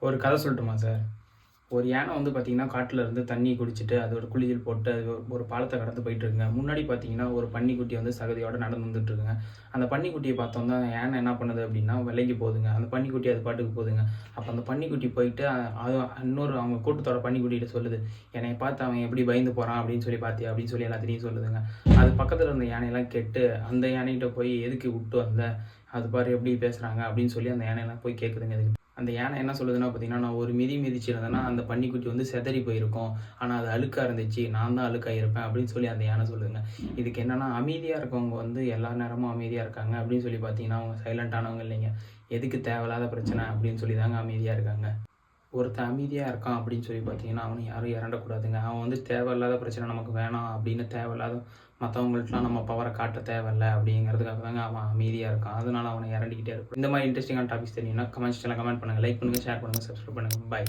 ஒரு கதை சொல்லட்டுமா சார்? ஒரு யானை வந்து பார்த்தீங்கன்னா, காட்டுல இருந்து தண்ணி குடிச்சிட்டு, அதோட குளியல் போட்டு, அது ஒரு பாலத்த கடந்து போயிட்டுருக்குங்க. முன்னாடி பார்த்தீங்கன்னா, ஒரு பன்னிக்குட்டி வந்து சகதியோட நடந்து வந்துட்டுருக்குங்க. அந்த பன்னிக்குட்டிய பார்த்தோன்ன, யானை என்ன பண்ணுது அப்டின்னா, விலகி போகுதுங்க. அந்த பன்னிக்குட்டி அது பாட்டுக்கு போகுதுங்க. அப்ப அந்த பன்னிக்குட்டி போயிட்டு, அது இன்னொரு அவங்க கூட்டத்தோட பன்னிக்குட்டிட்ட சொல்லுது. "என்னைய பார்த்து அவன் எப்படி பயந்து போறான் அப்டின்னு சொல்லி பார்த்தியா?" அப்டின்னு சொல்லி எல்லாத்துட்டயும் சொல்லுதுங்க. அது பக்கத்துல இருந்த யானையெல்லாம் கேட்டு, அந்த யானைகிட்ட போய், "எதுக்கு விட்டு வந்த? அது பாரு எப்படி பேசுறாங்க?" அப்டின்னு சொல்லி அந்த யானையெல்லாம் போய் கேட்குதுங்க அதுகிட்ட. அந்த யானை என்ன சொல்லுதுன்னா பார்த்தீங்கன்னா, "நான் ஒரு மிதி மிதிச்சிருந்தேன்னா, அந்த பன்னிக்குட்டி வந்து சிதறி போயிருக்கும். ஆனா அது அழுக்கா இருந்துச்சு. நான் தான் அழுக்காயிருப்பேன்." அப்படின்னு சொல்லி அந்த யானை சொல்லுதுங்க. இதுக்கு என்னன்னா, அமைதியா இருக்கவங்க வந்து எல்லா நேரமும் அமைதியா இருக்காங்க அப்படின்னு சொல்லி பார்த்தீங்கன்னா, அவங்க சைலன்ட்டானவங்க இல்லைங்க. எதுக்கு தேவையில்லாத பிரச்சனை அப்படின்னு சொல்லி தாங்க அமைதியா இருக்காங்க. ஒருத்தன் அமைதியா இருக்கான் அப்படின்னு சொல்லி பார்த்தீங்கன்னா, அவன யாரும் இறண்டக்கூடாதுங்க. அவன் வந்து தேவையில்லாத பிரச்சனை நமக்கு வேணாம் அப்படின்னு தேவையில்லாத மத்தவங்கள்ட்டலாம் நம்ம பவர காட்ட தேவையில்ல அப்படிங்கிறதுக்காக தாங்க அவன் அமைதியா இருக்கான். அதனால அவன இறண்டிக்கிட்டே இருக்கணும். இந்த மாரி இன்ட்ரஸ்டிங்கான டாபிக்ஸ் தெரியும்னா கமெண்ட் செக்ஷன்ல கமெண்ட் பண்ணுங்க. லைக் பண்ணுங்க, ஷேர் பண்ணுங்க, சப்ஸ்கிரைப் பண்ணுங்க. பாய்.